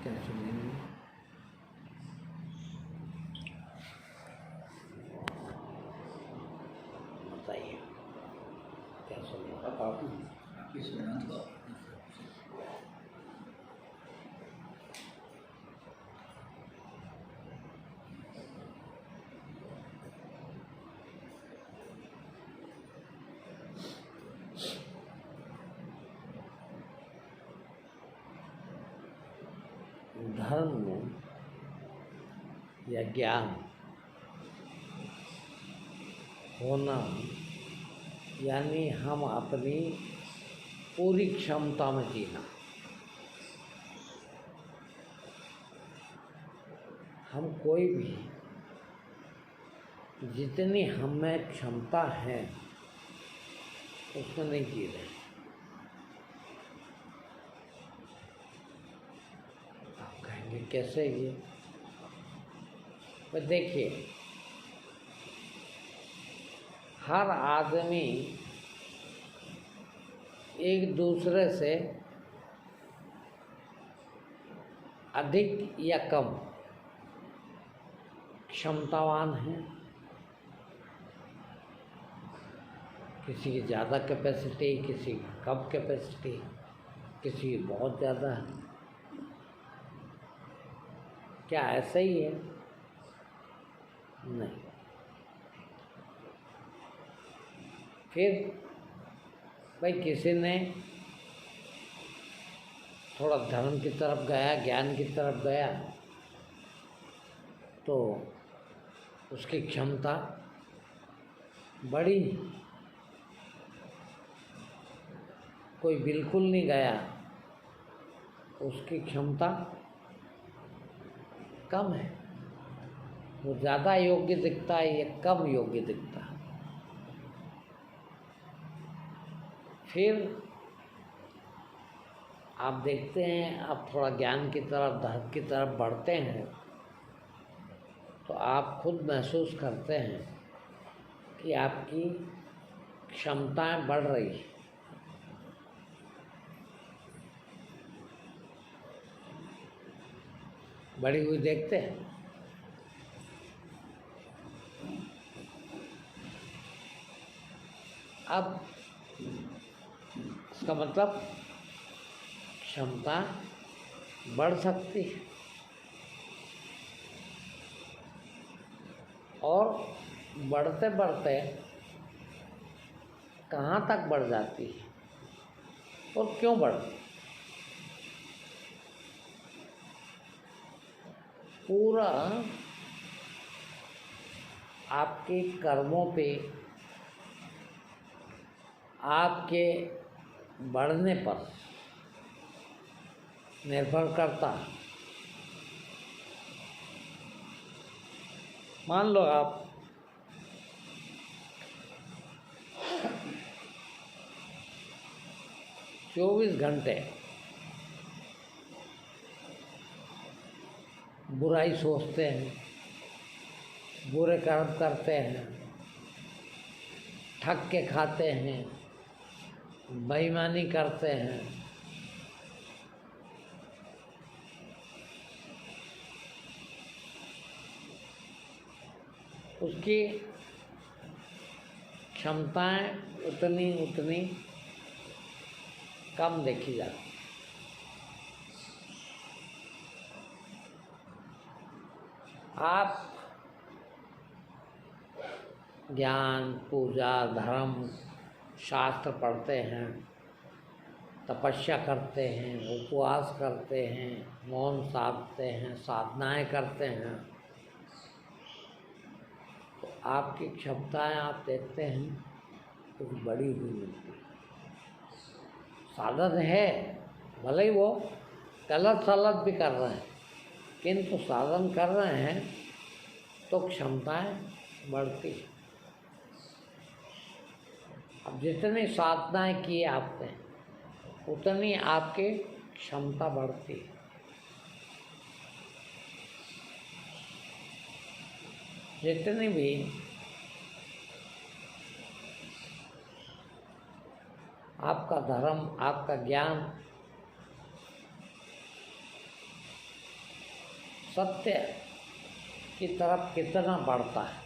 क्या सुनेंगे? बताइए क्या सुनेंगे? आप ही सुना तो धर्म या ज्ञान होना यानी हम अपनी पूरी क्षमता में जीना। हम कोई भी जितनी हम में क्षमता है उसमें नहीं जी रहे। आप कहेंगे कैसे ये? पर देखिए, हर आदमी एक दूसरे से अधिक या कम क्षमतावान है। किसी की ज़्यादा कैपेसिटी, किसी की कम कैपेसिटी, किसी की बहुत ज़्यादा है। क्या ऐसा ही है? नहीं। फिर भाई किसी ने थोड़ा धर्म की तरफ गया, ज्ञान की तरफ गया, तो उसकी क्षमता बढ़ी। कोई बिल्कुल नहीं गया, उसकी क्षमता कम है। वो ज़्यादा योग्य दिखता है, ये कम योग्य दिखता है। फिर आप देखते हैं, आप थोड़ा ज्ञान की तरफ, धर्म की तरफ बढ़ते हैं तो आप खुद महसूस करते हैं कि आपकी क्षमताएं बढ़ रही हैं। बढ़ी हुई देखते हैं। अब इसका मतलब क्षमता बढ़ सकती है और बढ़ते बढ़ते कहाँ तक बढ़ जाती है और क्यों बढ़ती है? पूरा आपके कर्मों पे, आपके बढ़ने पर निर्भर करता है। मान लो आप चौबीस घंटे बुराई सोचते हैं, बुरे कर्म करते हैं, ठग के खाते हैं, बेईमानी करते हैं, उसकी क्षमताएं उतनी कम देखी जाती। आप ज्ञान, पूजा, धर्म, शास्त्र पढ़ते हैं, तपस्या करते हैं, उपवास करते हैं, मौन साधते हैं, साधनाएं करते हैं, तो आपकी क्षमताएं आप देखते हैं कुछ बड़ी हुई मिलती है। साधन है, भले ही वो गलत सलत भी कर रहे हैं, किंतु साधन कर रहे हैं तो क्षमताएं बढ़ती हैं। अब जितनी साधनाएं की आपने उतनी आपकी क्षमता बढ़ती है। जितनी भी आपका धर्म, आपका ज्ञान सत्य की तरफ कितना बढ़ता है।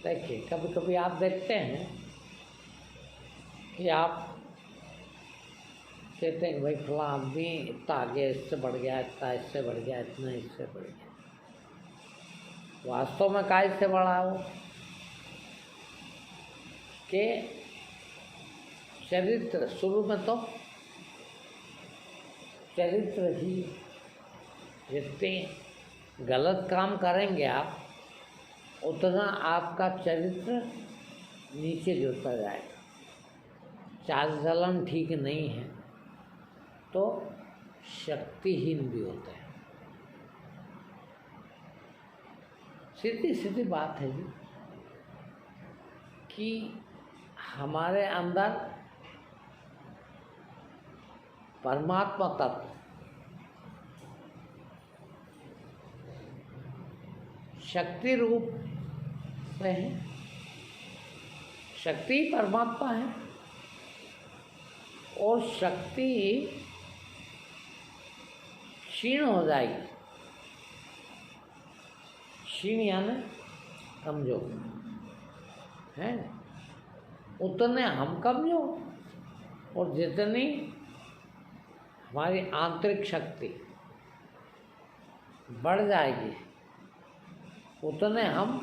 देखिए, कभी कभी आप देखते हैं कि आप कहते हैं कि भाई फला आदमी इतना आगे इससे बढ़ गया, इतना इससे बढ़ गया, इतना इससे बढ़ गया। वास्तव में काय से बढ़ा वो कि चरित्र, शुरू में तो चरित्र ही, जितने गलत काम करेंगे आप उतना आपका चरित्र नीचे गिरता जाएगा। चाल चलन ठीक नहीं है तो शक्तिहीन भी होते हैं। सीधी सीधी बात है जी कि हमारे अंदर परमात्मा तत्व शक्ति रूप में है। शक्ति परमात्मा है और शक्ति क्षीण हो जाएगी। क्षीण यानी कमजोर है, उतने हम कमजोर, और जितनी हमारी आंतरिक शक्ति बढ़ जाएगी उतने हम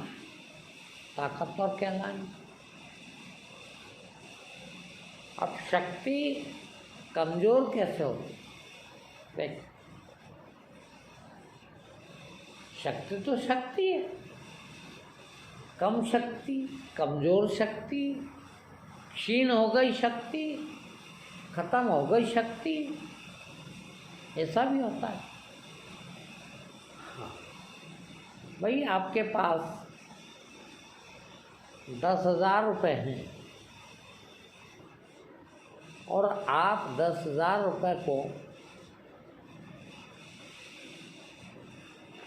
ताकतवर कहलाएंगे। अब शक्ति कमजोर कैसे होती? देख, शक्ति तो शक्ति है, कम शक्ति, कमजोर शक्ति, क्षीण हो गई शक्ति, खत्म हो गई शक्ति, ऐसा भी होता है। हाँ भाई, आपके पास 10,000 रुपये हैं और आप 10,000 रुपये को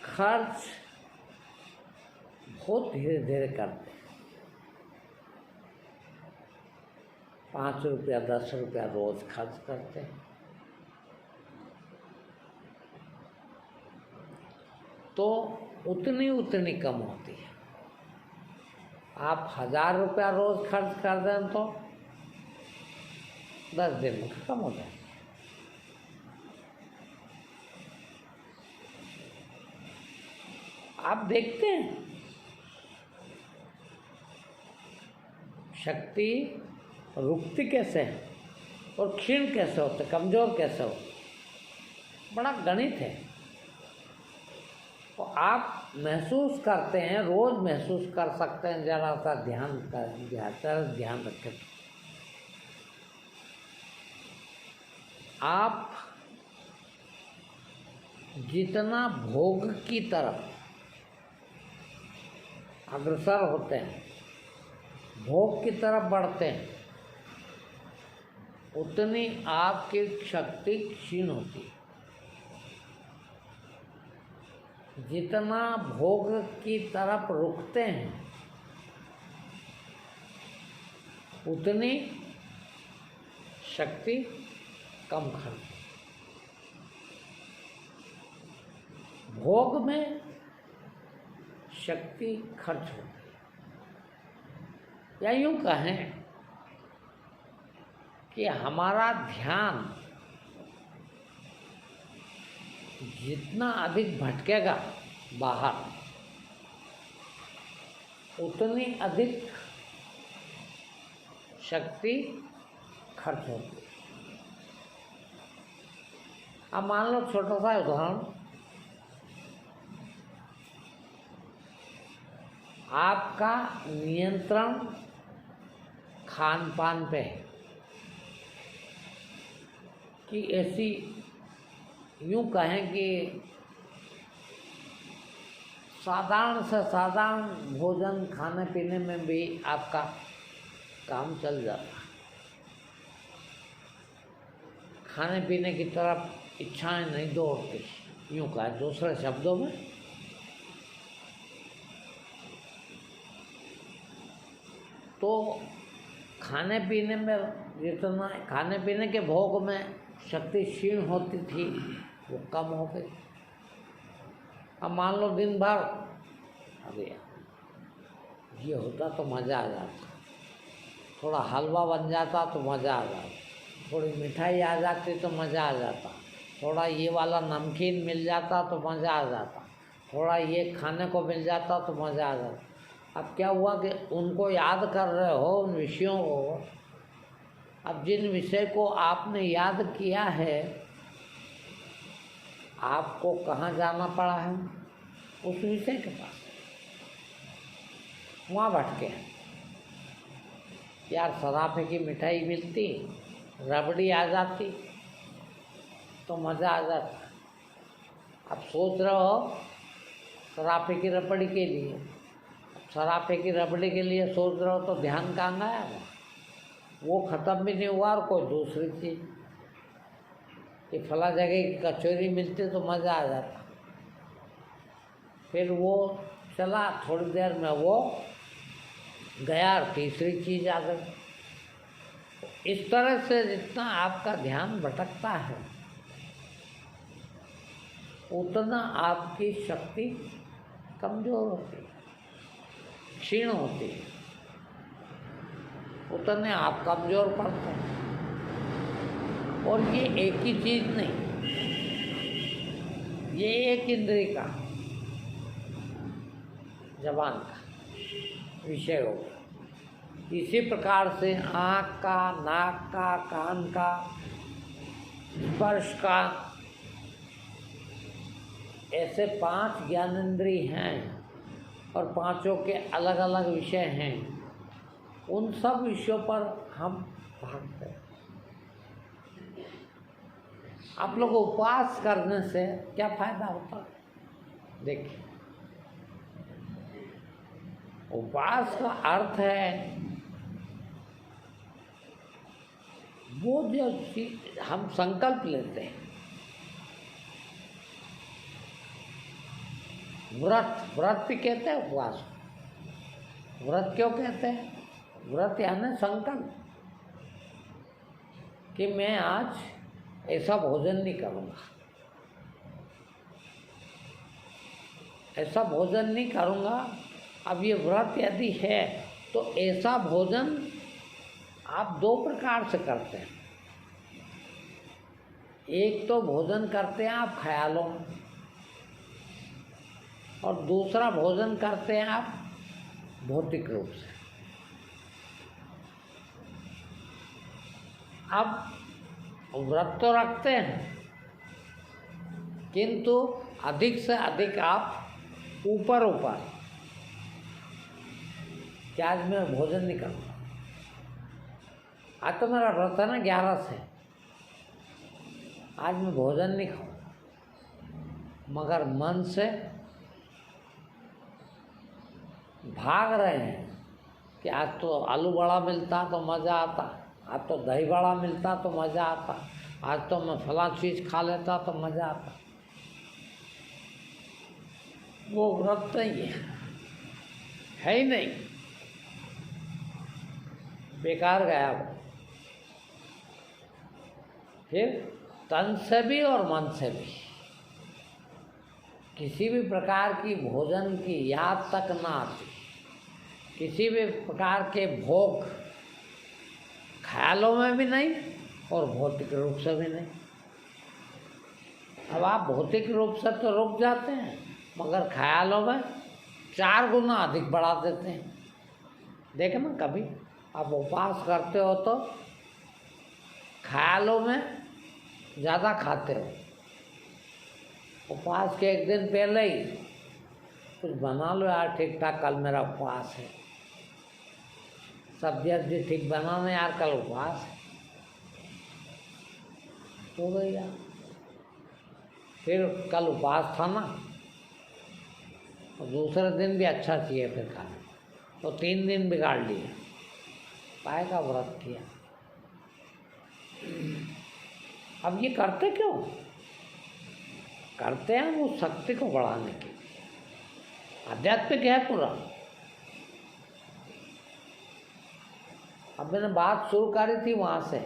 खर्च बहुत धीरे धीरे करते हैं। 5 रुपया 10 रुपया रोज खर्च करते हैं, तो उतनी कम होती है। आप 1,000 रुपया रोज खर्च कर दें तो 10 दिन में खत्म हो जाए। आप देखते हैं शक्ति रुकती कैसे है और क्षीण कैसे होते, कमजोर कैसे होते, बड़ा गणित है। तो आप महसूस करते हैं, रोज महसूस कर सकते हैं, जरा सा ध्यान रखें। आप जितना भोग की तरफ अग्रसर होते हैं, भोग की तरफ बढ़ते हैं, उतनी आपकी शक्ति क्षीण होती है। जितना भोग की तरफ रुकते हैं उतनी शक्ति कम खर्च। भोग में शक्ति खर्च होती है, या यूँ कहें कि हमारा ध्यान जितना अधिक भटकेगा बाहर, उतनी अधिक शक्ति खर्च होती है। अब मान लो छोटा सा उदाहरण, आपका नियंत्रण खान पान पे है कि ऐसी यूँ कहें कि साधारण से साधारण भोजन खाने पीने में भी आपका काम चल जाता है। खाने पीने की तरफ इच्छाएं नहीं दौड़ती, यूँ कहें दूसरे शब्दों में तो खाने पीने में जितना खाने पीने के भोग में शक्ति क्षीण होती थी वो कम हो गई। अब मान लो दिन भर अरे ये होता तो मज़ा आ जाता, थोड़ा हलवा बन जाता तो मज़ा आ जाता, थोड़ी मिठाई आ जाती तो मज़ा आ जाता, थोड़ा ये वाला नमकीन मिल जाता तो मज़ा आ जाता, थोड़ा ये खाने को मिल जाता तो मज़ा आ जाता। अब क्या हुआ कि उनको याद कर रहे हो उन विषयों को, अब जिन विषय को आपने याद किया है आपको कहाँ जाना पड़ा है? उस विषय के पास, वहाँ भटके। यार सराफे की मिठाई मिलती, रबड़ी आ जाती तो मज़ा आ जाता। अब सोच रहे हो सराफे की रबड़ी के लिए, सराफे की रबड़ी के लिए सोच रहे हो तो ध्यान कहाँ गया? वो ख़त्म भी नहीं हुआ और कोई दूसरी चीज़, कि फला जगह की कचौरी मिलती तो मज़ा आ जाता। फिर वो चला, थोड़ी देर में वो गया और तीसरी चीज़ आ गई। इस तरह से जितना आपका ध्यान भटकता है उतना आपकी शक्ति कमज़ोर होती है, क्षीण होती है, उतने आप कमज़ोर पड़ते हैं। और ये एक ही चीज़ नहीं, ये एक इंद्रिय का, जबान का विषय होगा। इसी प्रकार से आँख का, नाक का, कान का, स्पर्श का, ऐसे 5 ज्ञानेंद्रिय हैं और पांचों के अलग अलग विषय हैं। उन सब विषयों पर हम भागते हैं। आप लोग उपवास करने से क्या फायदा होता है? देखिए, उपवास का अर्थ है वो जो हम संकल्प लेते हैं, व्रत भी कहते हैं उपवास। व्रत क्यों कहते हैं? व्रत यानी संकल्प कि मैं आज ऐसा भोजन नहीं करूँगा, ऐसा भोजन नहीं करूँगा। अब ये व्रत यदि है तो ऐसा भोजन आप 2 प्रकार से करते हैं। एक तो भोजन करते हैं आप ख्यालों में, और दूसरा भोजन करते हैं आप भौतिक रूप से। अब व्रत तो रखते हैं, किंतु अधिक से अधिक आप ऊपर कि आज मैं भोजन नहीं करूँगा, आज तो मेरा व्रत है ना 11 से, आज मैं भोजन नहीं खाऊँ। मगर मन से भाग रहे हैं कि आज तो आलू बड़ा मिलता तो मज़ा आता, आज तो दही बड़ा मिलता तो मज़ा आता, आज तो मैं फला चीज़ खा लेता तो मज़ा आता। वो व्रत नहीं है ही नहीं, बेकार गया वो। फिर तन से भी और मन से भी किसी भी प्रकार की भोजन की याद तक ना आती, किसी भी प्रकार के भोग ख्यालों में भी नहीं और भौतिक रूप से भी नहीं। अब आप भौतिक रूप से तो रुक जाते हैं, मगर ख्यालों में 4 गुना अधिक बढ़ा देते हैं। देखना कभी आप उपवास करते हो तो ख्यालों में ज़्यादा खाते हो। उपवास के एक दिन पहले ही कुछ बना लो यार ठीक ठाक, कल मेरा उपवास है, सब्जी ठीक बनाना यार, कल उपवास है, तो भैया फिर कल उपवास था ना, और दूसरे दिन भी अच्छा चाहिए फिर खाना, तो 3 दिन बिगाड़ लिए, पाए का व्रत किया। अब ये करते क्यों? करते हैं वो शक्ति को बढ़ाने के लिए। आध्यात्मिक है पूरा। अब मैंने बात शुरू करी थी वहाँ से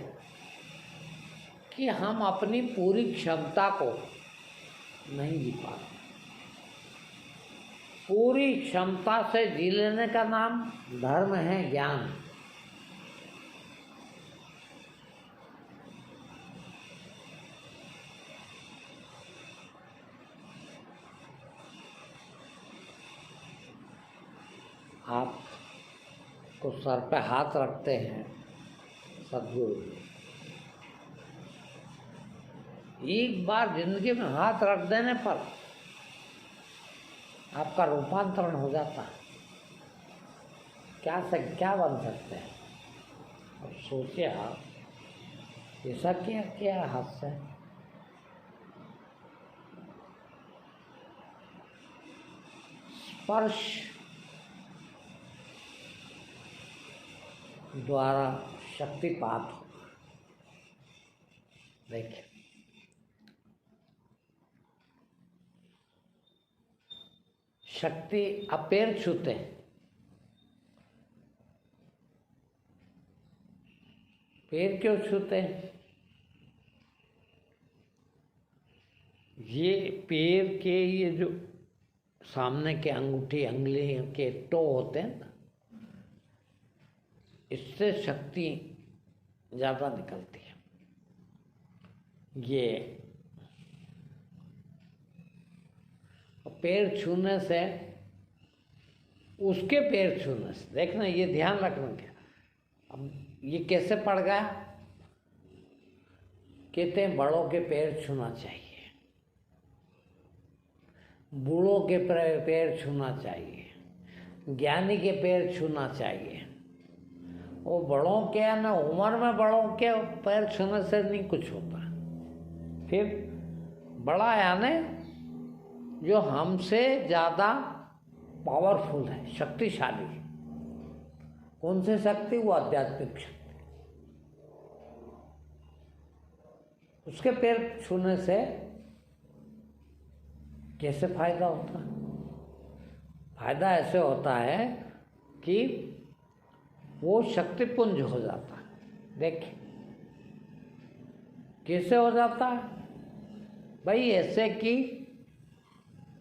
कि हम अपनी पूरी क्षमता को नहीं जी पाते। पूरी क्षमता से जी लेने का नाम धर्म है, ज्ञान। आप को सर पे हाथ रखते हैं सदगुरु जी, एक बार जिंदगी में हाथ रख देने पर आपका रूपांतरण हो जाता है। क्या से क्या बन सकते हैं। अब सोचिए आप ऐसा क्या किया हाथ से। स्पर्श द्वारा शक्तिपात होगा। देखिए, शक्ति, आप पैर छूते हैं, पैर क्यों छूते हैं? ये पैर के ये जो सामने के अंगूठी अंगली के टो होते हैं ना, इससे शक्ति ज़्यादा निकलती है। ये पैर छूने से, उसके पैर छूने से, देखना ये ध्यान रखना। क्या अब ये कैसे पड़ गया? कहते हैं बड़ों के पैर छूना चाहिए, बूढ़ों के पैर छूना चाहिए, ज्ञानी के पैर छूना चाहिए। वो बड़ों के है ना, उम्र में बड़ों के पैर छूने से नहीं कुछ होता। फिर बड़ा यानी जो हमसे ज़्यादा पावरफुल है, शक्तिशाली। कौन सी शक्ति? वो आध्यात्मिक शक्ति। उसके पैर छूने से कैसे फायदा होता है? फायदा ऐसे होता है कि वो शक्तिपुंज हो जाता है। देखिए कैसे हो जाता है भाई? ऐसे कि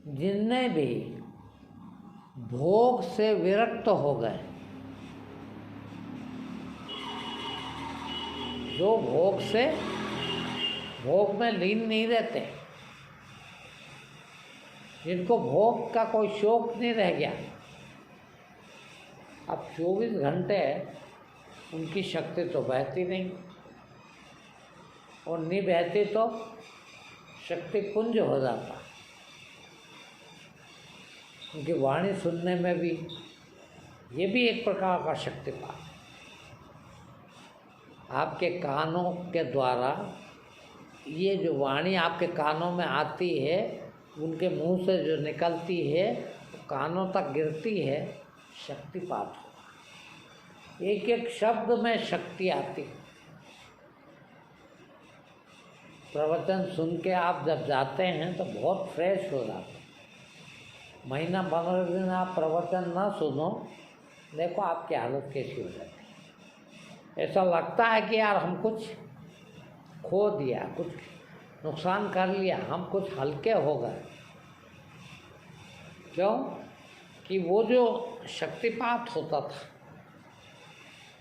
जिनने भी भोग से विरक्त हो गए, जो भोग में लीन नहीं रहते, जिनको भोग का कोई शौक नहीं रह गया, अब 24 घंटे उनकी शक्ति तो बहती नहीं, और नहीं बहती तो शक्ति पुंज हो जाता। उनकी वाणी सुनने में भी ये भी एक प्रकार का शक्तिपात। आपके कानों के द्वारा ये जो वाणी आपके कानों में आती है, उनके मुंह से जो निकलती है, कानों तक गिरती है, शक्तिपात होगा। एक एक शब्द में शक्ति आती। प्रवचन सुन के आप जब जाते हैं तो बहुत फ्रेश हो जाते हैं। महीना 15 दिन आप प्रवचन ना सुनो, देखो आपकी हालत कैसी हो जाती है। ऐसा लगता है कि यार हम कुछ खो दिया, कुछ नुकसान कर लिया, हम कुछ हल्के हो गए। क्यों? कि वो जो शक्तिपात होता था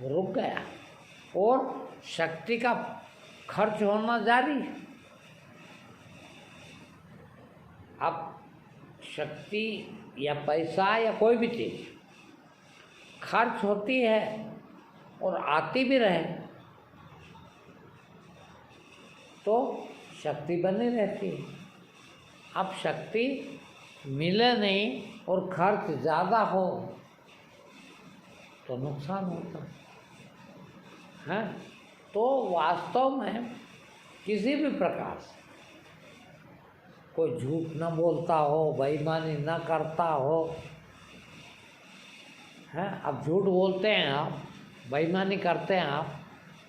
वो रुक गया, और शक्ति का खर्च होना जारी। अब शक्ति या पैसा या कोई भी चीज़ खर्च होती है और आती भी रहे तो शक्ति बनी रहती है। अब शक्ति मिले नहीं और खर्च ज़्यादा हो तो नुकसान होता है। तो वास्तव में किसी भी प्रकार से कोई झूठ न बोलता हो, बेईमानी न करता हो, हैं? अब झूठ बोलते हैं आप, बेईमानी करते हैं आप,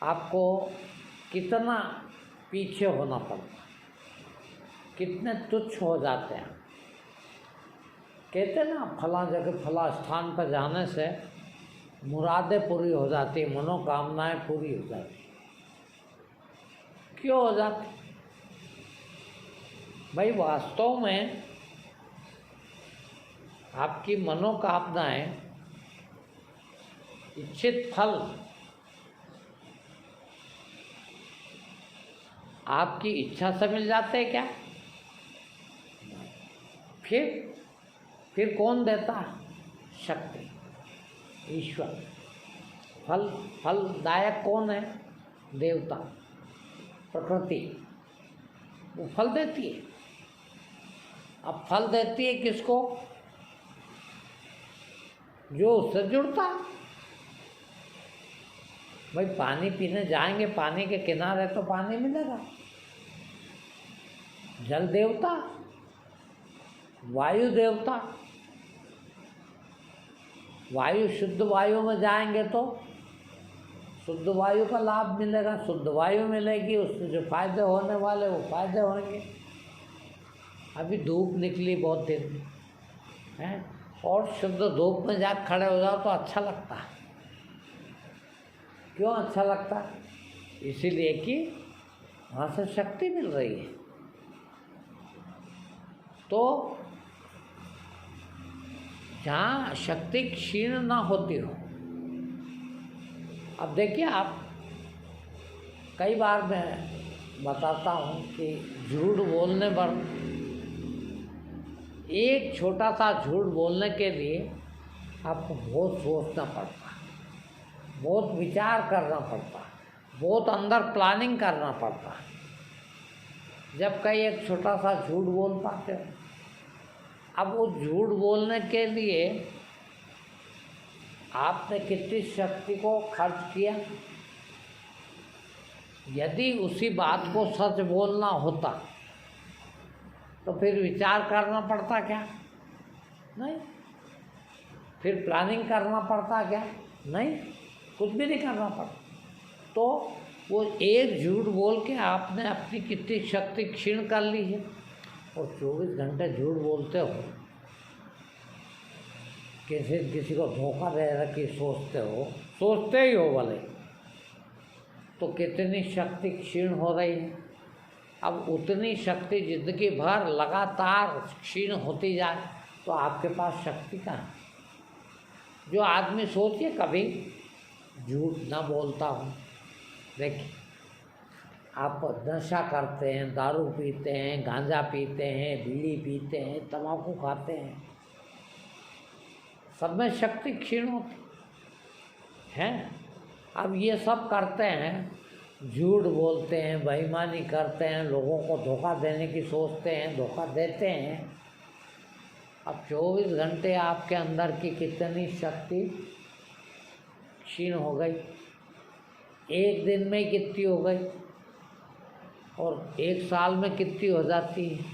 आपको कितना पीछे होना पड़ता, कितने तुच्छ हो जाते हैं। कहते हैं ना, फला जगह फला स्थान पर जाने से मुरादें पूरी हो जाती, मनोकामनाएं पूरी हो जाती। क्यों हो जाती भाई? वास्तव में आपकी मनोकामनाएं, इच्छित फल आपकी इच्छा से मिल जाते हैं क्या? फिर कौन देता है? शक्ति, ईश्वर। फलदायक कौन है? देवता, प्रकृति। वो फल देती है। अब फल देती है किसको? जो उससे जुड़ता है। भाई पानी पीने जाएंगे, पानी के किनारे तो पानी मिलेगा। जल देवता, वायु देवता, वायु, शुद्ध वायु में जाएंगे तो शुद्ध वायु का लाभ मिलेगा, शुद्ध वायु मिलेगी, उससे जो फायदे होने वाले वो फायदे होंगे। अभी धूप निकली बहुत दिन है, और शुद्ध धूप में जा खड़े हो जाओ तो अच्छा लगता है। क्यों अच्छा लगता है? इसीलिए कि वहाँ से शक्ति मिल रही है। तो जहाँ शक्ति क्षीण ना होती हो। अब देखिए, आप कई बार मैं बताता हूँ कि झूठ बोलने पर, एक छोटा सा झूठ बोलने के लिए आपको बहुत सोचना पड़ता है, बहुत विचार करना पड़ता है, बहुत अंदर प्लानिंग करना पड़ता है, जब कहीं एक छोटा सा झूठ बोल पाते हो। अब वो झूठ बोलने के लिए आपने कितनी शक्ति को खर्च किया? यदि उसी बात को सच बोलना होता तो फिर विचार करना पड़ता क्या? नहीं। फिर प्लानिंग करना पड़ता क्या? नहीं, कुछ भी नहीं करना पड़ता। तो वो एक झूठ बोल के आपने अपनी कितनी शक्ति क्षीण कर ली है। और 24 घंटे झूठ बोलते हो, किसी को धोखा दे रखी सोचते ही हो भले, तो कितनी शक्ति क्षीण हो रही है। अब उतनी शक्ति जिंदगी भर लगातार क्षीण होती जाए तो आपके पास शक्ति कहाँ है? जो आदमी सोचिए कभी झूठ ना बोलता हूँ। देखिए, आप नशा करते हैं, दारू पीते हैं, गांजा पीते हैं, बीड़ी पीते हैं, तंबाकू खाते हैं, सब में शक्ति क्षीण होती है। अब ये सब करते हैं, झूठ बोलते हैं, बेईमानी करते हैं, लोगों को धोखा देने की सोचते हैं, धोखा देते हैं। अब 24 घंटे आपके अंदर की कितनी शक्ति क्षीण हो गई, एक दिन में कितनी हो गई, और एक साल में कितनी हो जाती है,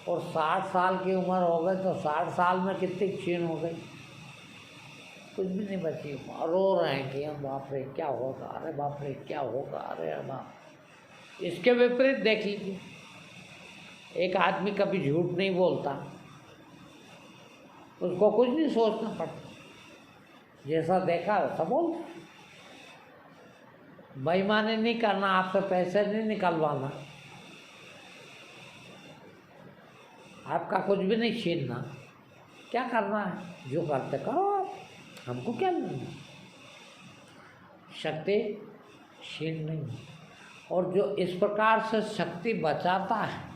और 60 साल की उम्र हो गई तो 60 साल में कितनी क्षीण हो गई, कुछ भी नहीं बची। रो रहे हैं कि हम बाप रे क्या होगा, अरे बाप रे क्या होगा, अरे बाप। इसके विपरीत देख लीजिए, एक आदमी कभी झूठ नहीं बोलता, उसको कुछ नहीं सोचना पड़ता, जैसा देखा वैसा बोलता। बेईमानी नहीं करना, आपसे पैसे नहीं निकलवाना, आपका कुछ भी नहीं छीनना, क्या करना है जो करते करो आप, हमको क्या लेना। शक्ति क्षीण नहीं। और जो इस प्रकार से शक्ति बचाता है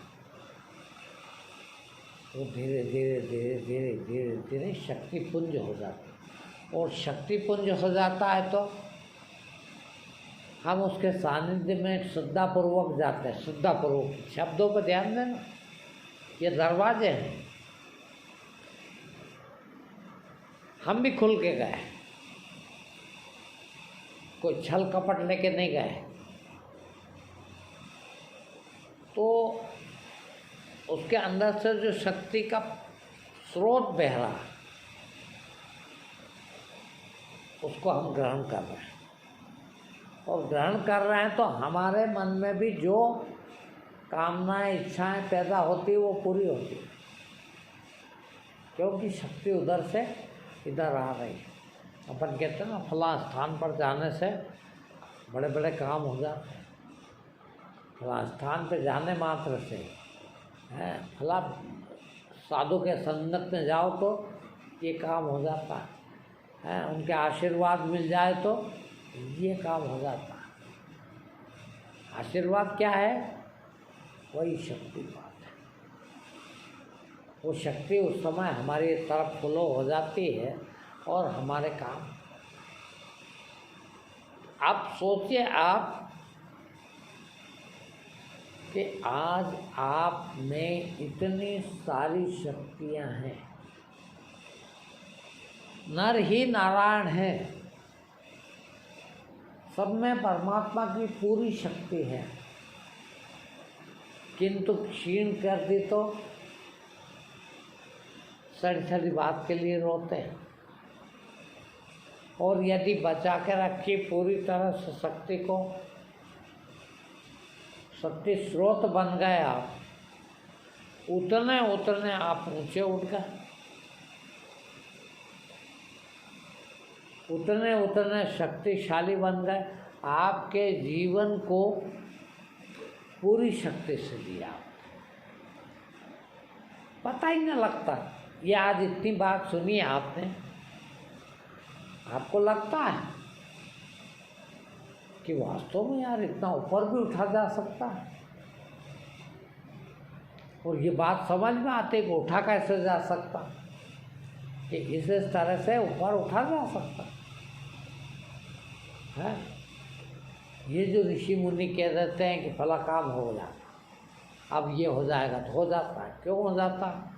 वो धीरे धीरे धीरे धीरे धीरे धीरे शक्ति पुंज हो जाता है। और शक्ति पुंज हो जाता है तो हम उसके सानिध्य में श्रद्धापूर्वक जाते हैं। श्रद्धापूर्वक शब्दों पर ध्यान देना, ये दरवाजे हैं। हम भी खुल के गए, कोई छल कपट लेके नहीं गए। तो उसके अंदर से जो शक्ति का स्रोत बह रहा है उसको हम ग्रहण कर रहे हैं। और ग्रहण कर रहे हैं तो हमारे मन में भी जो कामनाएं, इच्छाएं पैदा होती वो पूरी होती, क्योंकि शक्ति उधर से इधर आ रही है। अपन कहते हैं ना, फला स्थान पर जाने से बड़े बड़े काम हो जाते हैं। फला स्थान पर जाने मात्र से है, फला साधु के संगत में जाओ तो ये काम हो जाता है, उनके आशीर्वाद मिल जाए तो ये काम हो जाता है। आशीर्वाद क्या है? वही शक्ति बात है। वो शक्ति उस समय हमारी तरफ फ्लो हो जाती है और हमारे काम। आप सोचिए आप कि आज आप में इतनी सारी शक्तियां हैं, नर ही नारायण है, सब में परमात्मा की पूरी शक्ति है, किंतु क्षीण कर दी तो सड़ी सड़ी बात के लिए रोते हैं। और यदि बचा के रखी पूरी तरह से शक्ति को, शक्ति स्रोत बन गए आप, उतने उतने आप ऊंचे उठ गए, उतने उतने शक्तिशाली बन गए। आपके जीवन को पूरी शक्ति से दिया, पता ही नहीं लगता। ये आज इतनी बात सुनी आपने, आपको लगता है कि वास्तव में यार इतना ऊपर भी उठा जा सकता है। और ये बात समझ में आती कि उठा कैसे जा सकता, कि इस तरह से ऊपर उठा जा सकता है। ये जो ऋषि मुनि कह देते हैं कि फला काम हो जाता, अब ये हो जाएगा तो हो जाता है। क्यों हो जाता?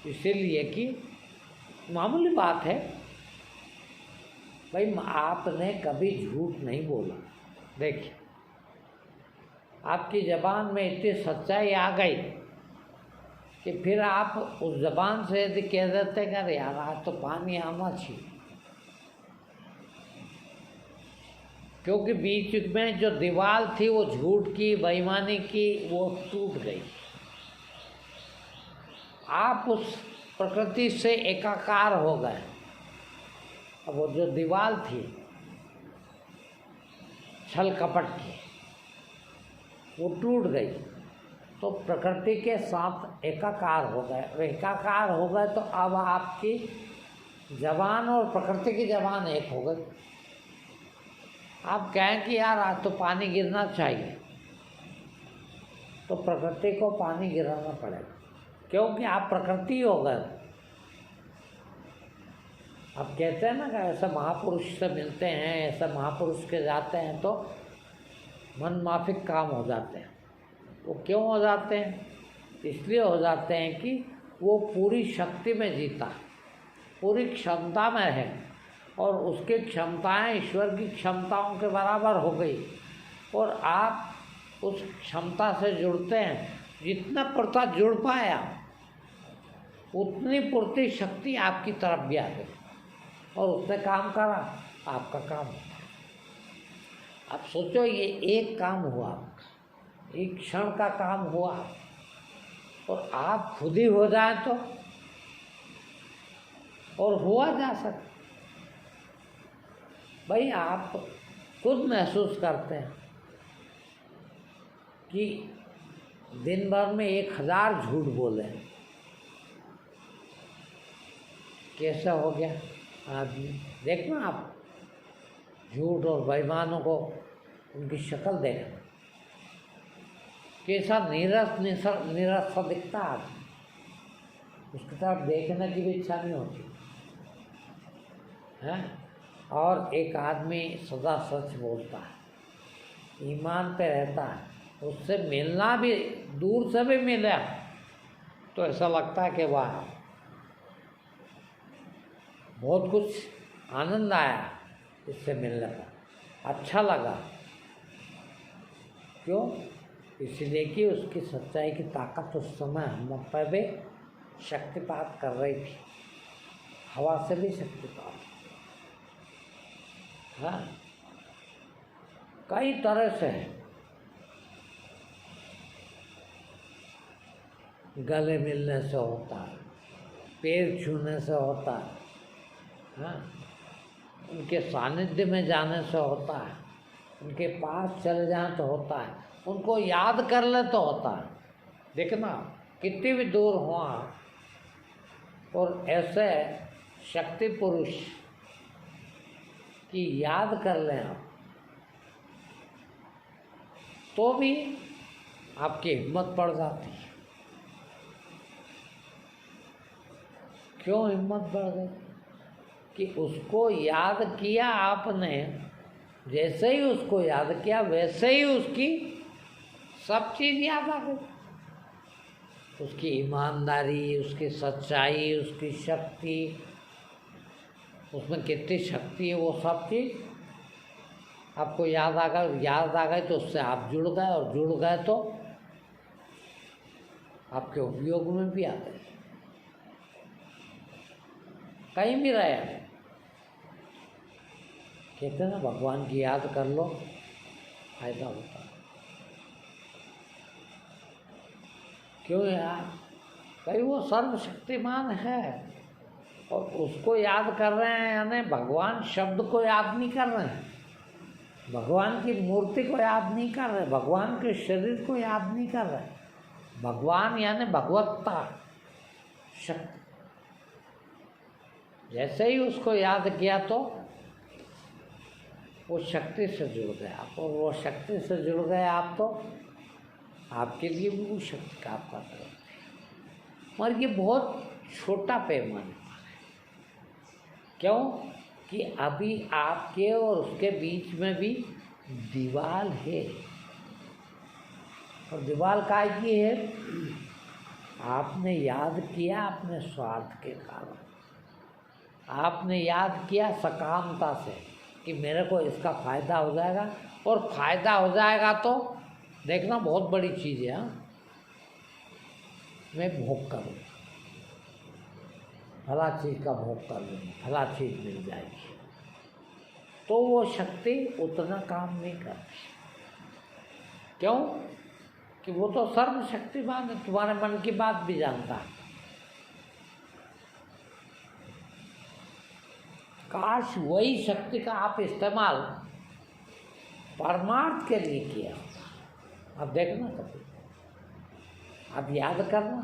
इसीलिए कि मामूली बात है भाई, आपने कभी झूठ नहीं बोला। देखिए, आपकी ज़बान में इतनी सच्चाई आ गई कि फिर आप उस ज़बान से यदि कह देते कि अरे यार आज तो पानी आना चाहिए, क्योंकि बीच में जो दीवार थी वो झूठ की, बेईमानी की, वो टूट गई। आप उस प्रकृति से एकाकार हो गए। अब वो जो दीवार थी छल कपट की, वो टूट गई, तो प्रकृति के साथ एकाकार हो गए। एकाकार हो गए तो अब आपकी जबान और प्रकृति की जबान एक हो गई। आप कहें कि यार आज तो पानी गिरना चाहिए, तो प्रकृति को पानी गिराना पड़ेगा, क्योंकि आप प्रकृति हो गए। अब कहते हैं ना कि ऐसे महापुरुष से मिलते हैं, ऐसे महापुरुष के जाते हैं तो मन माफिक काम हो जाते हैं। वो क्यों हो जाते हैं? इसलिए हो जाते हैं कि वो पूरी शक्ति में जीता, पूरी क्षमता में है, और उसकी क्षमताएं ईश्वर की क्षमताओं के बराबर हो गई, और आप उस क्षमता से जुड़ते हैं। जितना पुरता जुड़ पाया उतनी पूर्ति शक्ति आपकी तरफ भी आ गई, और उसने काम करा, आपका काम हुआ। अब सोचो, ये एक काम हुआ, एक क्षण का काम हुआ, और आप खुद ही हो जाए तो, और हुआ जा सकता। भाई आप खुद महसूस करते हैं कि दिन भर में 1000 झूठ बोले, कैसा हो गया आदमी। देखना आप झूठ और बेईमानों को, उनकी शक्ल देखना, कैसा नीरस नीरस सा दिखता आदमी, उसकी तरफ देखने की भी इच्छा नहीं होती है। और एक आदमी सदा सच बोलता है, ईमान पे रहता है, उससे मिलना भी, दूर से भी मिला तो ऐसा लगता है कि वाह बहुत कुछ आनंद आया इससे मिलने का, अच्छा लगा। क्यों? इसलिए कि उसकी सच्चाई की ताकत उस समय हम पर भी शक्तिपात कर रही थी, हवा से भी शक्तिपात। हाँ, कई तरह से है। गले मिलने से होता है, पैर छूने से होता है, हाँ, उनके सानिध्य में जाने से होता है, उनके पास चले जाए तो होता है, उनको याद कर ले तो होता है। देखना कितनी भी दूर हो आप, और ऐसे शक्ति पुरुष की याद कर लें आप, तो भी आपकी हिम्मत बढ़ जाती है। क्यों हिम्मत बढ़ गई? कि उसको याद किया आपने, जैसे ही उसको याद किया वैसे ही उसकी सब चीज़ याद आ गई। उसकी ईमानदारी, उसकी सच्चाई, उसकी शक्ति, उसमें कितनी शक्ति है, वो सब चीज़ आपको याद आ गई तो उससे आप जुड़ गए, और जुड़ गए तो आपके उपयोग में भी आ गए। कहीं भी रहे, कहते हैं ना, भगवान की याद कर लो, फायदा होता है। क्यों यार? भाई वो सर्वशक्तिमान है, और उसको याद कर रहे हैं, यानी भगवान शब्द को याद नहीं कर रहे हैं, भगवान की मूर्ति को याद नहीं कर रहे, भगवान के शरीर को याद नहीं कर रहे। भगवान यानी भगवत्ता, शक्ति। जैसे ही उसको याद किया तो वो शक्ति से जुड़ गए आप, और वो शक्ति से जुड़ गए आप तो आपके लिए भी वो शक्ति का आपका है। मगर ये बहुत छोटा पैमाना है। क्यों? कि अभी आपके और उसके बीच में भी दीवार है, और दीवार काय की है? आपने याद किया अपने स्वार्थ के कारण, आपने याद किया सकामता से कि मेरे को इसका फ़ायदा हो जाएगा, और फ़ायदा हो जाएगा तो देखना बहुत बड़ी चीज़ है। हाँ, मैं भोग करूँ, फला चीज़ का भोग कर लूँगा, फला चीज़ मिल जाएगी, तो वो शक्ति उतना काम नहीं करती। क्यों? कि वो तो सर्वशक्तिमान है, तुम्हारे मन की बात भी जानता है। काश वही शक्ति का आप इस्तेमाल परमार्थ के लिए किया। अब देखना, कभी अब याद करना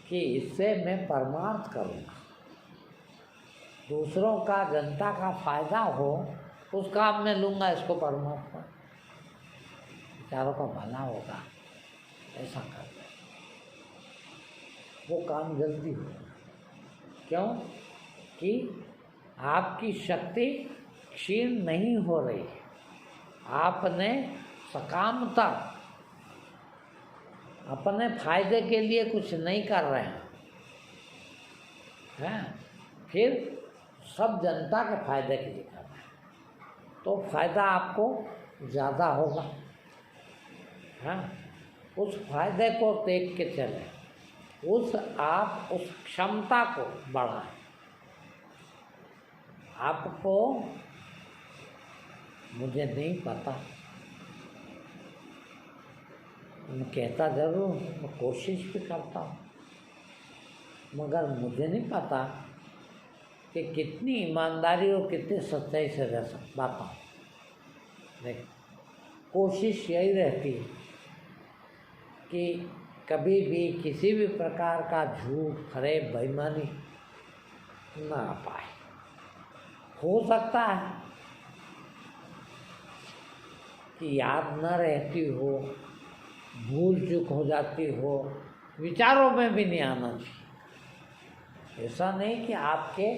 कि इससे मैं परमार्थ करूँगा, दूसरों का, जनता का फायदा हो, उस काम में लूँगा इसको परमार्थ में, विचारों का भला होगा, ऐसा कर वो काम जल्दी होगा। क्यों? कि आपकी शक्ति क्षीण नहीं हो रही है, आपने सकामता, अपने फायदे के लिए कुछ नहीं कर रहे हैं, फिर सब जनता के फायदे के लिए कर रहे हैं, तो फायदा आपको ज़्यादा होगा। उस फायदे को देख के चलें, आप उस क्षमता को बढ़ाएं। आपको, मुझे नहीं पता, मैं कहता ज़रूर, मैं कोशिश भी करता हूँ, मगर मुझे नहीं पता कि कितनी ईमानदारी और कितनी सच्चाई से रह सकता हूँ। देख, कोशिश यही रहती है कि कभी भी किसी भी प्रकार का झूठ, फरेब, बेईमानी ना आ पाए। हो सकता है कि याद न रहती हो, भूल चूक हो जाती हो, विचारों में भी नहीं आना चाहिए। ऐसा नहीं कि आपके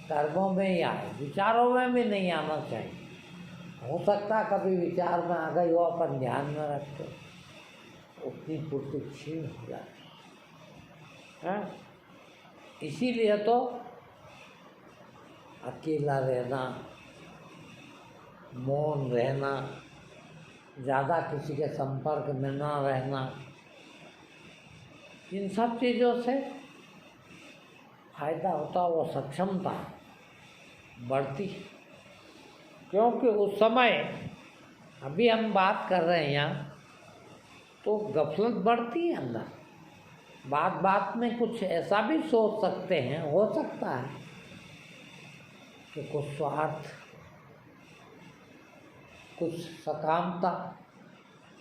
कर्मों में ही आए, विचारों में भी नहीं आना चाहिए। हो सकता है कभी विचार में आ गई हो, अपन ध्यान में रखते, उतनी पूर्ति क्षीण हो जाती है। इसीलिए तो अकेला रहना, मौन रहना, ज़्यादा किसी के संपर्क में ना रहना, इन सब चीज़ों से फायदा होता, वो सक्षमता बढ़ती। क्योंकि उस समय, अभी हम बात कर रहे हैं यहाँ, तो गफलत बढ़ती है अंदर, बात बात में कुछ ऐसा भी सोच सकते हैं, हो सकता है कि कुछ स्वार्थ, कुछ सकामता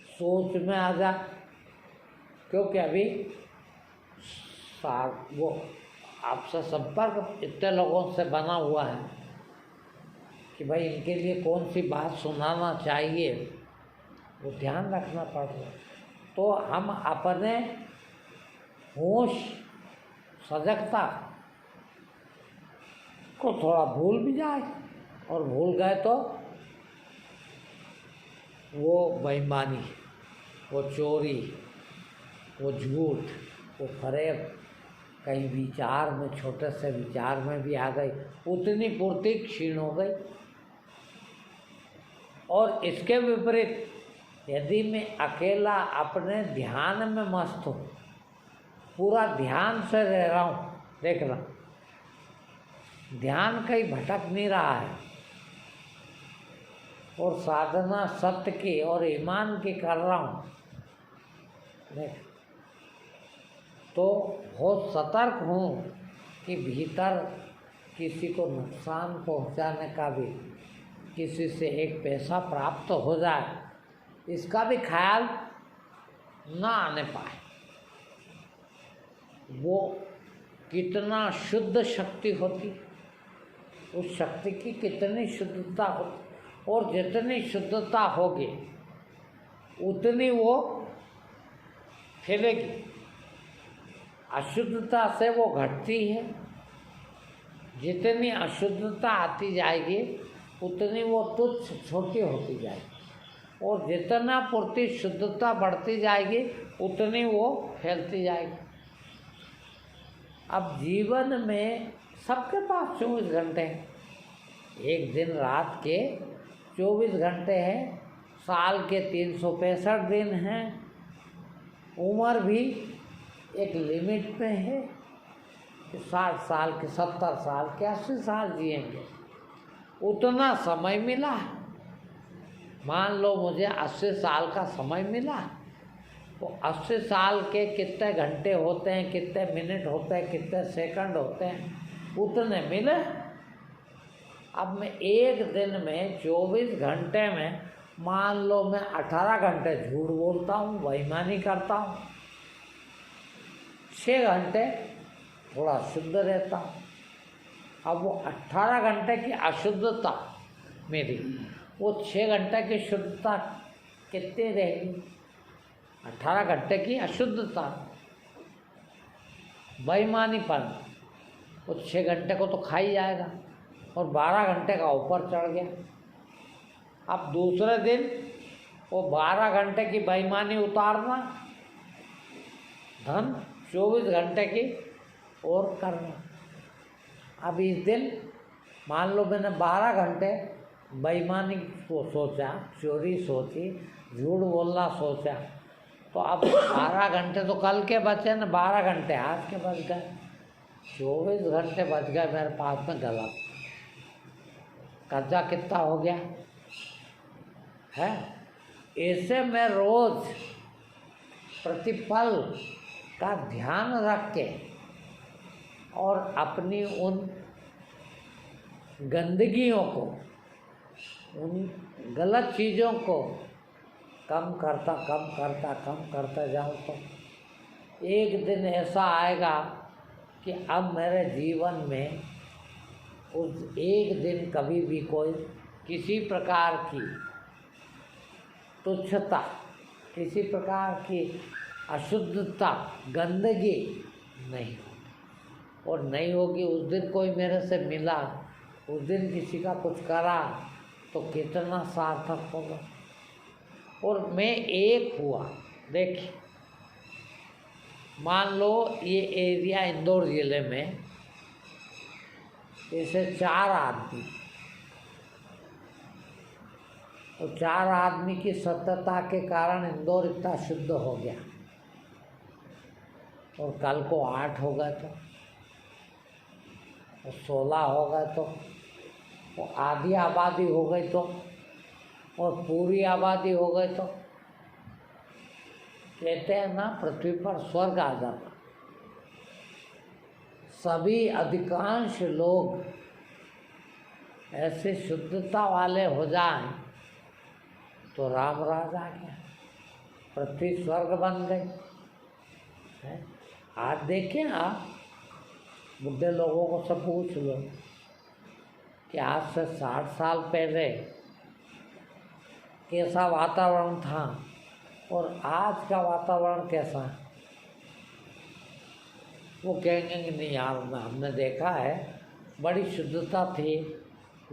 सोच में आ जा, क्योंकि अभी वो आपसे संपर्क इतने लोगों से बना हुआ है कि भाई इनके लिए कौन सी बात सुनाना चाहिए, वो ध्यान रखना पड़ रहा है। तो हम अपने होश, सजगता को थोड़ा भूल भी जाए, और भूल गए तो वो बेईमानी, वो चोरी, वो झूठ, वो फरेब कहीं विचार में, छोटे से विचार में भी आ गई, उतनी पूर्ति क्षीण हो गई। और इसके विपरीत यदि मैं अकेला अपने ध्यान में मस्त हूँ, पूरा ध्यान से रह रहा हूँ, देखना ध्यान कहीं भटक नहीं रहा है, और साधना सत्य की और ईमान की कर रहा हूँ, देख, तो बहुत सतर्क हूँ कि भीतर किसी को नुकसान पहुँचाने का भी, किसी से एक पैसा प्राप्त हो जाए, इसका भी ख्याल ना आने पाए। वो कितना शुद्ध शक्ति होती, उस शक्ति की कितनी शुद्धता होती, और जितनी शुद्धता होगी उतनी वो फैलेगी। अशुद्धता से वो घटती है, जितनी अशुद्धता आती जाएगी उतनी वो तुच्छ छोटी होती जाएगी, और जितना पूर्ति शुद्धता बढ़ती जाएगी उतनी वो फैलती जाएगी। अब जीवन में सबके पास 24 घंटे हैं, एक दिन रात के 24 घंटे हैं, साल के 365 दिन हैं, उम्र भी एक लिमिट में है कि 60 साल के, 70 साल के, 80 साल जिएंगे, उतना समय मिला। मान लो मुझे 80 साल का समय मिला, तो 80 साल के कितने घंटे होते हैं, कितने मिनट होते हैं, कितने सेकंड होते हैं, उतने मिले। अब मैं एक दिन में 24 घंटे में मान लो मैं 18 घंटे झूठ बोलता हूँ, बेईमानी करता हूँ, 6 घंटे थोड़ा शुद्ध रहता हूँ। अब वो 18 घंटे की अशुद्धता मेरी, वो 6 घंटे की शुद्धता कितनी रहेगी? 18 घंटे की अशुद्धता, बेईमानीपन, वो 6 घंटे को तो खा ही जाएगा, और 12 घंटे का ऊपर चढ़ गया। अब दूसरे दिन वो 12 घंटे की बेईमानी उतारना, धन 24 घंटे की और करना। अब इस दिन मान लो मैंने 12 घंटे बेईमानी को सोचा, चोरी सोची, झूठ बोलना सोचा, तो अब 12 घंटे तो कल के बचे न, 12 घंटे आज के बच गए, 24 घंटे बच गए मेरे पास में गलत। कर्जा कितना हो गया है? ऐसे मैं रोज प्रतिपल का ध्यान रख के और अपनी उन गंदगियों को, उन गलत चीज़ों को कम करता जाऊँ, तो एक दिन ऐसा आएगा कि अब मेरे जीवन में उस एक दिन कभी भी कोई किसी प्रकार की तुच्छता, किसी प्रकार की अशुद्धता, गंदगी नहीं होगी, और नहीं होगी। उस दिन कोई मेरे से मिला, उस दिन किसी का कुछ करा, तो कितना सार्थक होगा। और मैं एक हुआ, देखिए मान लो ये एरिया इंदौर ज़िले में, जैसे 4 आदमी, तो 4 आदमी की सत्यता के कारण इंदौर इतना शुद्ध हो गया, और कल को 8 हो गए तो, और 16 हो गए तो आधी आबादी हो गई तो, और पूरी आबादी हो गई तो, कहते हैं ना पृथ्वी पर स्वर्ग आ जाता। सभी अधिकांश लोग ऐसे शुद्धता वाले हो जाएं तो राम राज आ गया, पृथ्वी स्वर्ग बन गई है। आज देखें आप बुढ़े लोगों को सब पूछ लो कि आज से 60 साल पहले कैसा वातावरण था और आज का वातावरण कैसा है। वो कहेंगे कि नहीं यार, हमने देखा है बड़ी शुद्धता थी,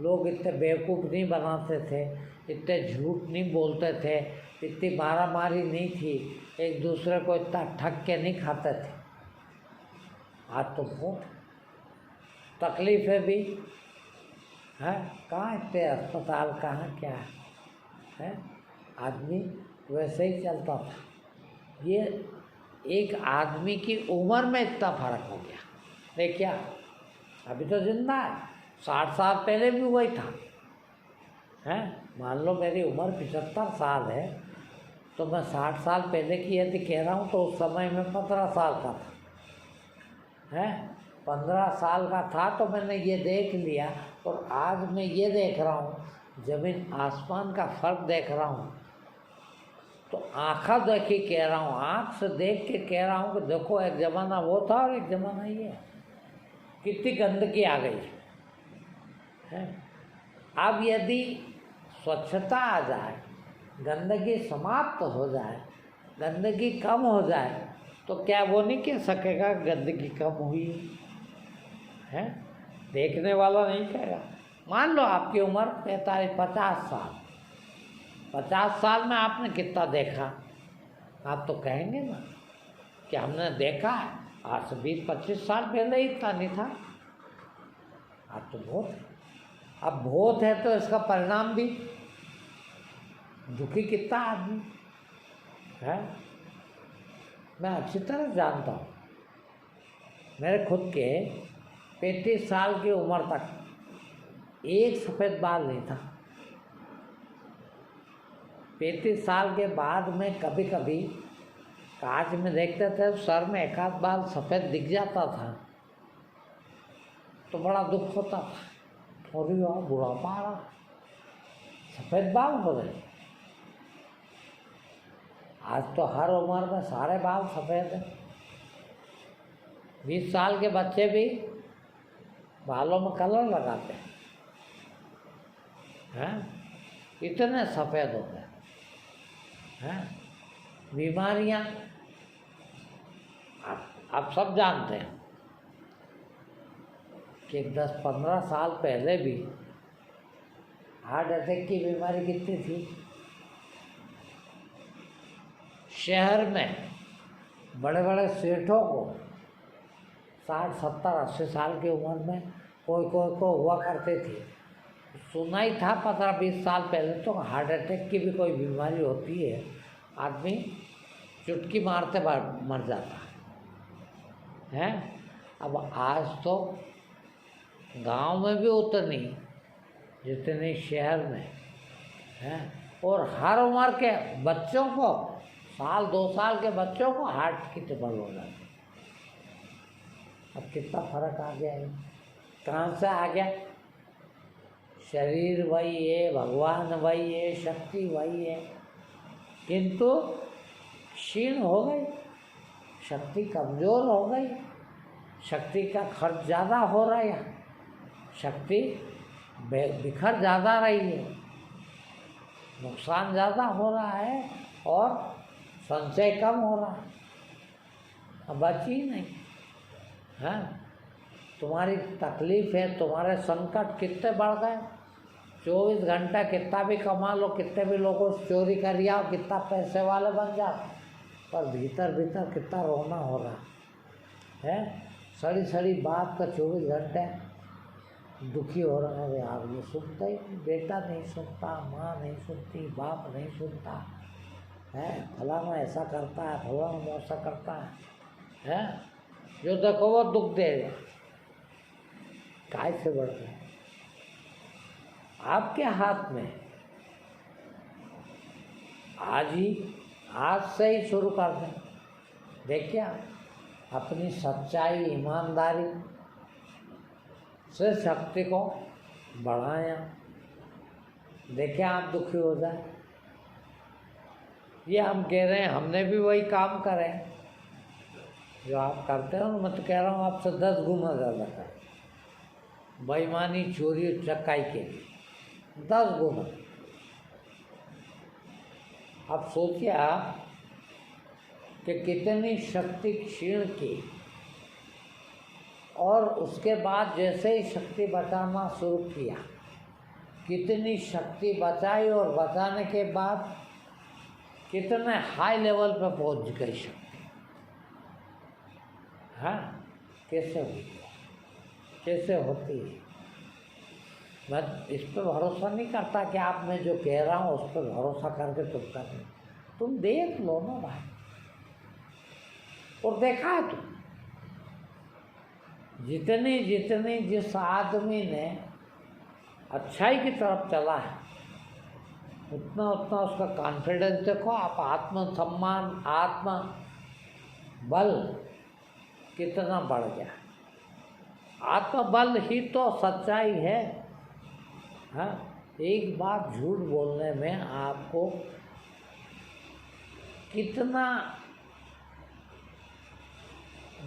लोग इतने बेवकूफ़ नहीं बनाते थे, इतने झूठ नहीं बोलते थे, इतनी मारामारी नहीं थी, एक दूसरे को इतना ठग के नहीं खाते थे। आज तो बहुत तकलीफ़ें भी हैं, कहाँ इतने अस्पताल, कहाँ क्या है, आदमी वैसे ही चलता था। ये एक आदमी की उम्र में इतना फर्क हो गया। देखिए अभी तो जिंदा है, 60 साल पहले भी वही था, हैं। मान लो मेरी उम्र 75 साल है, तो मैं 60 साल पहले की यदि कह रहा हूँ तो उस समय में 15 साल का था, हैं। 15 साल का था तो मैंने ये देख लिया, और आज मैं ये देख रहा हूँ, ज़मीन आसमान का फ़र्क देख रहा हूँ। तो आँखा देखी कह रहा हूँ, आँख से देख के कह रहा हूँ कि देखो एक ज़माना वो था और एक ज़माना ये है। कितनी गंदगी आ गई है। अब यदि स्वच्छता आ जाए, गंदगी समाप्त हो जाए, गंदगी कम हो जाए, तो क्या वो नहीं कह सकेगा गंदगी कम हुई है? देखने वाला नहीं कहेगा। मान लो आपकी उम्र 45-50 साल, 50 साल में आपने कितना देखा? आप तो कहेंगे ना कि हमने देखा है, आज से 20-25 साल पहले ही इतना नहीं था, अब तो बहुत है। अब बहुत है तो इसका परिणाम भी, दुखी कितना आदमी है, मैं अच्छी तरह जानता हूँ। मेरे खुद के 35 साल की उम्र तक एक सफ़ेद बाल नहीं था। 35 साल के बाद में कभी कभी कांच में देखते थे, सर में एक आध बाल सफ़ेद दिख जाता था तो बड़ा दुख होता था, और यार बुढ़ापा आ रहा, सफ़ेद बाल हो रहे। आज तो हर उम्र में सारे बाल सफ़ेद हैं। 20 साल के बच्चे भी बालों में कलर लगाते हैं, इतने सफ़ेद हो गए हैं। बीमारियां आप सब जानते हैं कि 10-15 साल पहले भी हार्ट अटैक की बीमारी कितनी थी। शहर में बड़े बड़े सेठों को 60-70-80 साल की उम्र में कोई को हुआ करते थे। सुना ही था 15-20 साल पहले तो हार्ट अटैक की भी कोई बीमारी होती है, आदमी चुटकी मारते मर जाता है। अब आज तो गांव में भी उतनी जितनी शहर में है, और हर उम्र के बच्चों को, 1-2 साल के बच्चों को हार्ट की ट्रबल हो जाती है। अब कितना फर्क आ गया है, कहाँ से आ गया? शरीर वही है, भगवान वही है, शक्ति वही है, किंतु क्षीण हो गई, शक्ति कमज़ोर हो गई, शक्ति का खर्च ज़्यादा हो रहा है, शक्ति बिखर ज़्यादा रही है, नुकसान ज़्यादा हो रहा है और संचय कम हो रहा है। अब बची ही नहीं है। तुम्हारी तकलीफ है, तुम्हारे संकट कितने बढ़ गए। 24 घंटा कितना भी कमा लो, कितने भी लोगों से चोरी कर आओ, कितना पैसे वाले बन जाओ, पर भीतर भीतर कितना रोना हो रहा है। सड़ी सड़ी बात का 24 घंटे दुखी हो रहा है। यार ये सुनता ही नहीं, बेटा नहीं सुनता, माँ नहीं सुनती, बाप नहीं सुनता है, फलाना ऐसा करता है, फलाना ऐसा करता है, जो देखो वो दुख देगा। काय से बढ़ते हैं? आपके हाथ में। आज से ही शुरू कर दें। देखिए अपनी सच्चाई, ईमानदारी से शक्ति को बढ़ाएं। देखिए आप दुखी हो जाए। ये हम कह रहे हैं, हमने भी वही काम करें, जो आप करते हो, मैं तो कह रहा हूँ आपसे 10 गुना ज़्यादा कर, बेईमानी, चोरी, चकाई के लिए 10 गुना। अब सोचिए आप कि कितनी शक्ति क्षीण की, और उसके बाद जैसे ही शक्ति बचाना शुरू किया, कितनी शक्ति बचाई, और बचाने के बाद कितने हाई लेवल पर पहुंच गई शक्ति। हाँ, कैसे हुई, कैसे होती है? मैं इस पर भरोसा नहीं करता कि आप मैं जो कह रहा हूँ उस पर भरोसा करके तुम कर लो। तुम देख लो ना भाई, और देखा है तुम, जिस आदमी ने अच्छाई की तरफ चला है, उतना उसका कॉन्फिडेंस देखो आप, आत्मसम्मान, आत्म बल कितना बढ़ गया। आत्मबल ही तो सच्चाई है। हाँ, एक बार झूठ बोलने में आपको कितना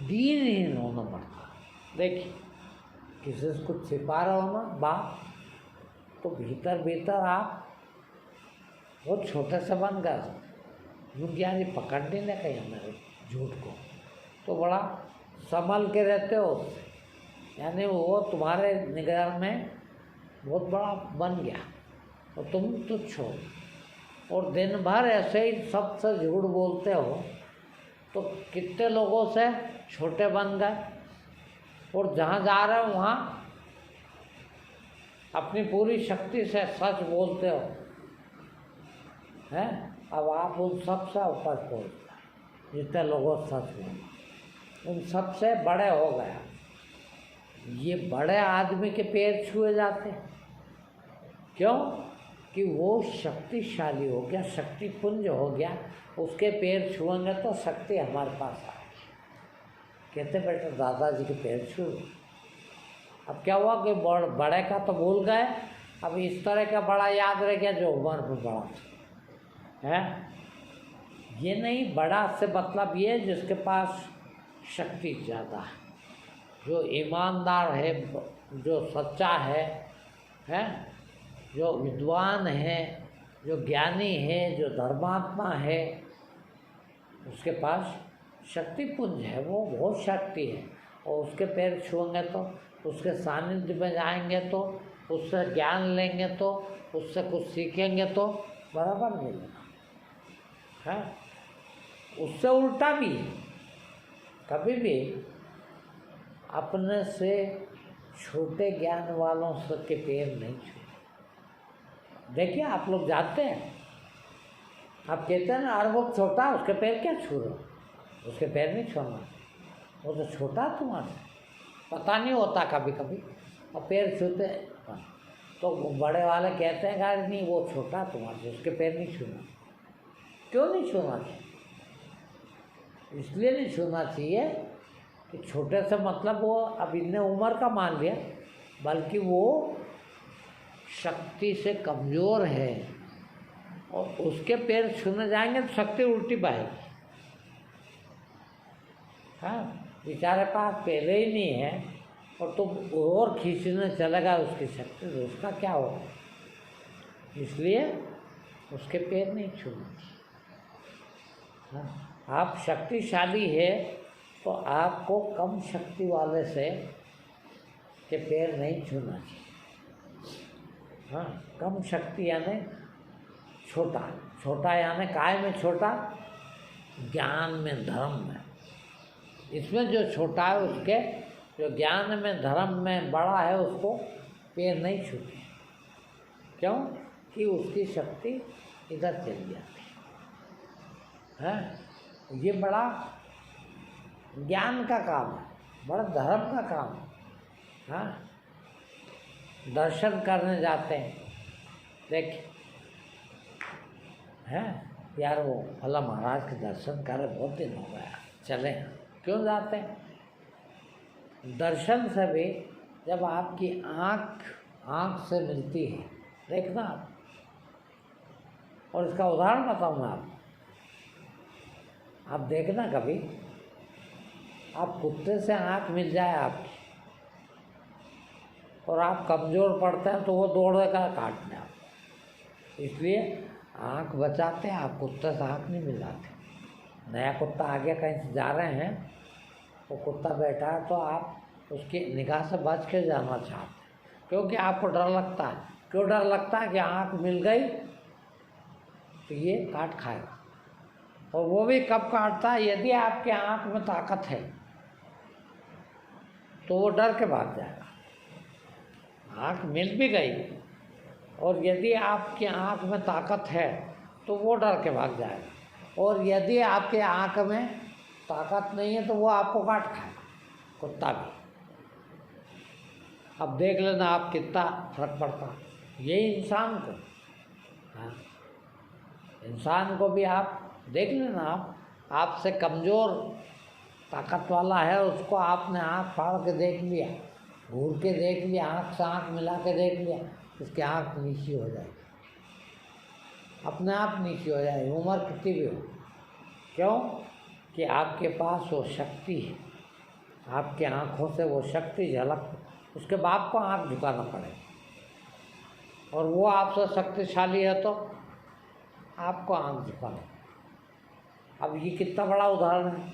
दीनहीन होना पड़ता। देखिए, किसी से कुछ छिपा रहे हो ना बात, तो भीतर आप बहुत छोटे से बन गए, क्योंकि यार ये पकड़ नहीं ना कहीं हमारे झूठ को, तो बड़ा संभल के रहते हो उससे, यानी वो तुम्हारे निगाह में बहुत बड़ा बन गया और तुम तुच्छ हो, और दिन भर ऐसे ही सबसे झूठ बोलते हो, तो कितने लोगों से छोटे बन गए, और जहाँ जा रहे हो वहाँ अपनी पूरी शक्ति से सच बोलते हो, हैं? अब आप उन सब से ऊपर पहुँच, जितने लोगों सच बोल, उन सब से बड़े हो गया। ये बड़े आदमी के पैर छुए जाते, क्यों? कि वो शक्तिशाली हो गया, शक्तिपुंज हो गया, उसके पैर छुएंगे तो शक्ति हमारे पास आएगी। कहते बेटा दादाजी के पैर छू। अब क्या हुआ कि बड़े का तो भूल गए, अब इस तरह का बड़ा याद रह गया जो उम्र में बड़ा है। ये नहीं, बड़ा से मतलब ये जिसके पास शक्ति ज़्यादा है, जो ईमानदार है, जो सच्चा है, जो विद्वान है, जो ज्ञानी है, जो धर्मात्मा है, उसके पास शक्तिपुंज है, वो बहुत शक्ति है। और उसके पैर छुएंगे तो, उसके सानिध्य में जाएंगे तो, उससे ज्ञान लेंगे तो, उससे कुछ सीखेंगे तो बराबर मिलेगा, है। उससे उल्टा भी है, कभी भी अपने से छोटे ज्ञान वालों से के पैर नहीं छू। देखिए आप लोग जाते हैं, आप कहते हैं ना अरे वो छोटा, उसके पैर क्या छू रहे हो, उसके पैर नहीं छूना, वो तो छोटा तुम्हारे, पता नहीं होता कभी कभी, और पैर छूते हैं। तो बड़े वाले कहते हैं गाड़ी नहीं वो छोटा तुम्हारे, उसके पैर नहीं छूना। क्यों नहीं छूना चाहिए? इसलिए नहीं छूना चाहिए कि छोटे से मतलब वो अब इतने उम्र का मान लिया, बल्कि वो शक्ति से कमज़ोर है, और उसके पैर छूने जाएंगे तो शक्ति उल्टी बहेगी। हाँ, बेचारे पास पहले ही नहीं है और तो और खींचने चलेगा उसकी शक्ति, तो उसका क्या होगा? इसलिए उसके पैर नहीं छूना। हाँ, आप शक्तिशाली है तो आपको कम शक्ति वाले से के पैर नहीं छूना चाहिए। हाँ, कम शक्ति यानी छोटा, छोटा यानी काय में छोटा, ज्ञान में, धर्म में। इसमें जो छोटा है उसके, जो ज्ञान में, धर्म में बड़ा है, उसको पैर नहीं छूते। क्यों? कि उसकी शक्ति इधर चली जाती है। ये बड़ा ज्ञान का काम है, बड़ा धर्म का काम है। हाँ, दर्शन करने जाते हैं, देखिए हैं यार वो भला महाराज के दर्शन करे, बहुत दिन हो गया, चले। क्यों जाते हैं? दर्शन से भी जब आपकी आँख से मिलती है, देखना आप, और इसका उदाहरण बताऊँ मैं आपको, आप देखना कभी अब कुत्ते से आँख मिल जाए आपकी और आप कमज़ोर पड़ते हैं तो वो दौड़ेगा काटने आपको। इसलिए आँख बचाते हैं, आप कुत्ते से आँख नहीं मिलाते। नया कुत्ता आगे कहीं से जा रहे हैं, वो कुत्ता बैठा है तो आप उसकी निगाह से बच के जाना चाहते हैं, क्योंकि आपको डर लगता है। क्यों डर लगता है? कि आँख मिल गई तो ये काट खाएगा। और वो भी कब काटता है? यदि आपके आँख में ताकत है तो वो डर के भाग जाएगा। आँख मिल भी गई और यदि आपकी आँख में ताकत है तो वो डर के भाग जाएगा। और यदि आपके आँख में ताकत नहीं है तो वो आपको काट खाएगा, कुत्ता भी। अब देख लेना आप कितना फर्क पड़ता। यही इंसान को, हाँ, इंसान को भी आप देख लेना। आपसे कमज़ोर ताकत वाला है, उसको आपने आँख फाड़ के देख लिया, घूर के देख लिया, आँख से आँख मिला के देख लिया, उसकी आँख नीची हो जाएगी, अपने आप नीची हो जाएगी, उम्र कितनी भी हो। क्यों? कि आपके पास वो शक्ति है, आपके आँखों से वो शक्ति झलक, उसके बाप को आँख झुकाना पड़ेगा और वो आपसे शक्तिशाली है तो आपको आँख झुकाना। अब ये कितना बड़ा उदाहरण है।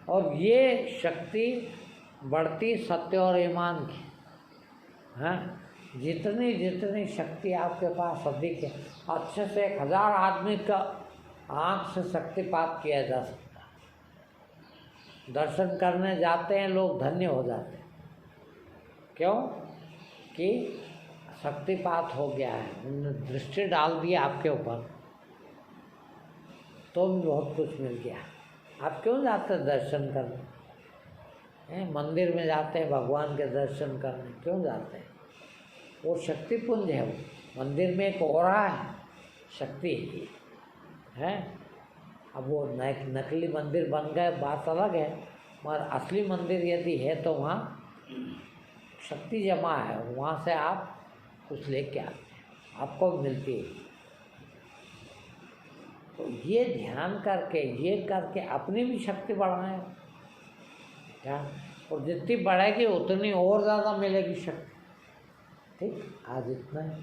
और ये शक्ति बढ़ती सत्य और ईमान की, हाँ, जितनी जितनी शक्ति आपके पास अधिक है, अच्छे से 1000 आदमी का आँख से शक्तिपात किया जा सकता है। दर्शन करने जाते हैं लोग, धन्य हो जाते हैं। क्यों? कि शक्तिपात हो गया है, उन्होंने दृष्टि डाल दी आपके ऊपर, तो भी बहुत कुछ मिल गया। आप क्यों जाते हैं दर्शन करने? मंदिर में जाते हैं भगवान के दर्शन करने, क्यों जाते हैं? वो शक्तिपुंज है। वो मंदिर में एक ओरा है, शक्ति है। अब वो नकली मंदिर बन गए, बात अलग है, मगर असली मंदिर यदि है तो वहाँ शक्ति जमा है, वहाँ से आप कुछ लेके आते हैं, आपको मिलती है। तो ये ध्यान करके, ये करके अपनी भी शक्ति बढ़ाएं क्या, और जितनी बढ़ेगी उतनी और ज़्यादा मिलेगी शक्ति। ठीक, आज इतना है।